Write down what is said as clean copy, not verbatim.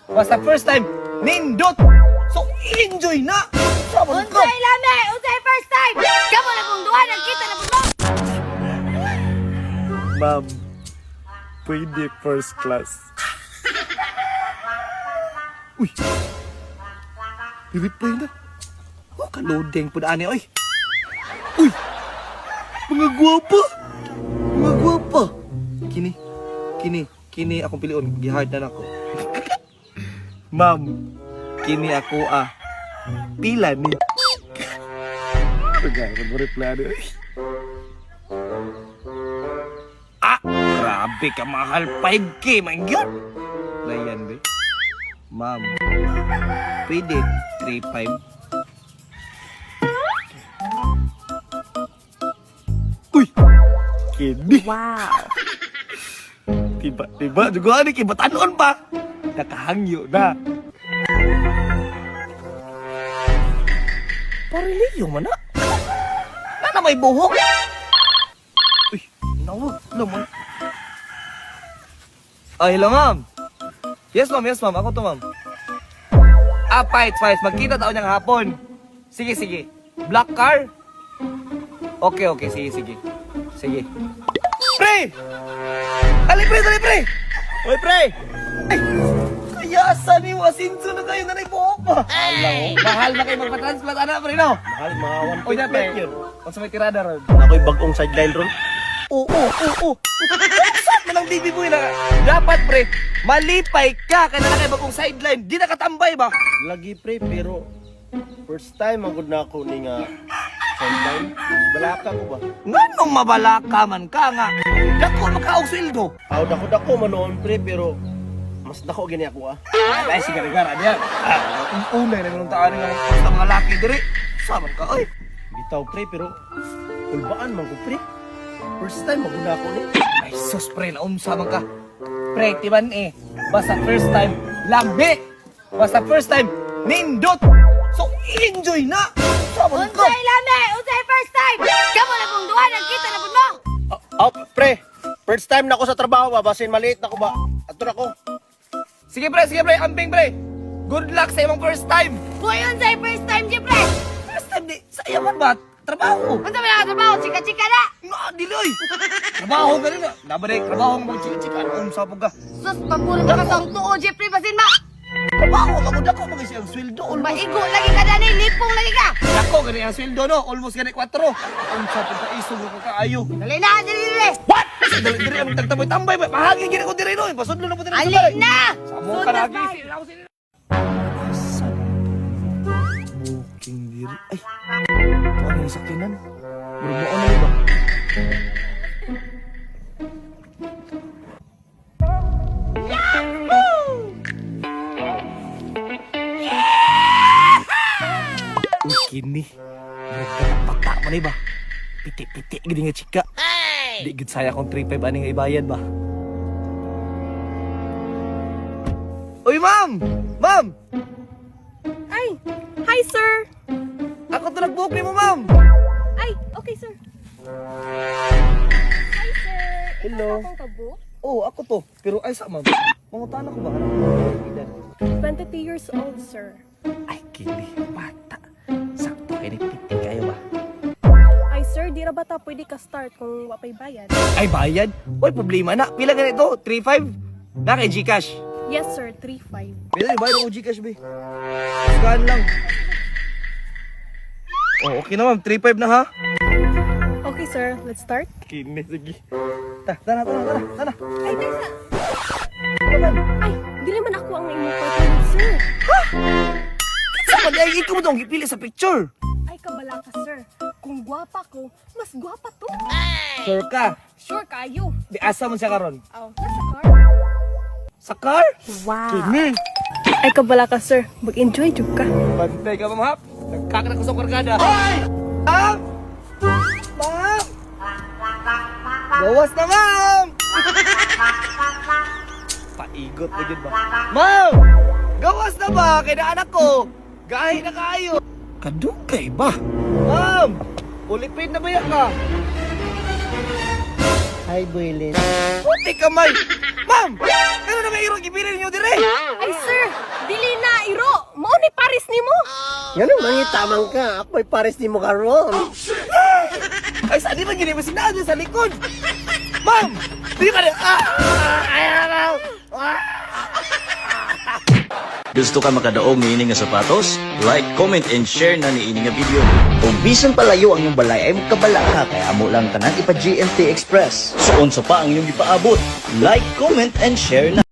Basta first time, nindot. So, enjoy na. Sabon ko. Unsay lami, unsay first time. Kamo na kung duha nagkita na mo. Ma'am, pwede first class. Uy! I-reply na. Oh, kalodeng po na ani, oy. Uy! Mga gwapa! Mga gwapa! Kini akong pilion. Gihard na ako. Ma'am, kini ako pila ni. Pagay, mag-reply na, oy. Grabe ka mahal, 5K, man yun. Layan, be. Ma'am, pwede 3-5. Uy! Kini. Wow. Tiba, juga ni kibatanon pa. Nakahangyo na. Pariliyo man na. Na may buhok. Uy, nawag naman. Hello, ma'am. Yes, ma'am. Ako to, ma'am. Fight. Magkita tayo niyang hapon. Sige. Black car? Okay. Sige. Pre! Dali, pre! Uy, pre! Ay! Kaya saan yung asinso na kayo na buhok pa? Mahal na kayo magpa-transplant, anak, pre, no? Mahal, mga Uy, 1.5 pre. yun. Kung sa may tirada ron. Ako'y bagong sideline ron. Oo. Saan mo ng baby boy na? Dapat, pre, malipay ka. Kaya na kayo bagong sideline. Di nakatambay ba? Lagi pre, pero first time ang good na ako ni nga sideline. Balaka ko ba? Nganong mabalaka man ka nga? Dako makaog sweldo. Aw, dako manoon pre, pero mas dako gani ako Ay, sige gara diyan. Unay na nung taan nga sa mga laki diri. Saman ka, oy. Bitaw pre, pero ulbaan man ko pre. First time ang good na ako ni. Ay, sus, pre, naunsa man ka. Pre, tiban basta first time, lambi. Basta first time, nindot. So, enjoy na. Saman ka. Unsay lami, unsay first time. Kamo na kung duha nagkita na mo. Pre, first time na ako sa trabaho ba? Basin maliit na ko ba? Ato na ko. Sige, pre, ambing, pre. Good luck sa imong first time. Boy, unsay first time, Jeffrey. First time, di, sa iyaman ba? Trabaho. Unsa man ang trabaho, chika-chika na. Diloy. Trabaho ka rin na. Nabarik, trabaho mo, chika-chika. Sabog ka. Sus, pagpuro ka sa tuo, Jeffrey, basin ba? Trabaho ka mo, dako mo kasi ang sweldo. Maigo lagi ka dani, lipong lagi ka. Dako, gani ang sweldo, no? Almost gani 4. Ang sapag ka isog ka kaayo. Dali na, dali. What? Dali ang tagtaboy-tambay. Mahagi gini ko diri, no? Pasudlo na po diri. Ali na. Samo ka lagi. Booking diri. Ay, ano yung sakinan? Burumoan na ba? Uy, kini. Nagpata mo na ba? Piti-piti gini nga chika. Di gid saya kung 3-5 ani nga ibayad ba? Uy, ma'am! Ma'am! Ay, hi sir. Ako to nag-booking mo, ma'am! Ay, okay sir. Hi sir. Hello. Ikaw akong kabook? Oo, ako to. Pero ay sa ma'am. Mga tanong ko ba? Edad? 22 years old sir. Ay, kili. Bata. Sakto kayo nagpiti kayo ba? Ay sir, di ra ba ta pwede ka start kung wapay bayad? Ay, bayad? Uy, problema na. Pila ganito? 3-5? Na kay Gcash. Yes sir, 3-5. Pila bayad ako Gcash, be. Scan lang. Oh, okay na ma'am. 3-5 na ha? Okay sir, let's start. Kini, sige. Tara. Ay, teka. Ay, dili man ako ang imong partner sir. Saan ay ikaw mo itong ipili sa picture? Ay, kabala ka sir. Kung gwapa ko, mas gwapa to. Sure ka? Sure kayo. Di asa mo siya karon? Oh, nasa car. Sa car? Wow. Kini. Ay, kabala ka sir. Mag-enjoy jud ka. Bantay ka, ma'am, hap. Nagkakanak ko sa kargada. Hoy! Ma'am! Ma'am! Bawas na, ma'am! Paigot na dyan ba? Ma'am! Gawas na ba? Kaya na anak ko. Gahi na kayo. Kadugay ba? Ma'am! Ulipin na ba yan ka? Hi, Buelet. Puti kamay! Ma'am! Ano na may irong ipilin niyo dire? Ay sir, Ganun, mangitamang ka. Ako'y pares ni mo karon. Ay, saan di ba gini mo sinado sa likod? Ma'am! Di ba Gusto ka makadaog ni ini nga sapatos? Like, comment, and share na ni ini nga video. Kung bisan palayo ang iyong balay ay magkabala ka kaya amo lang tanan ipa GMT Express. Suon sa pa ang iyong ipaabot. Like, comment, and share na.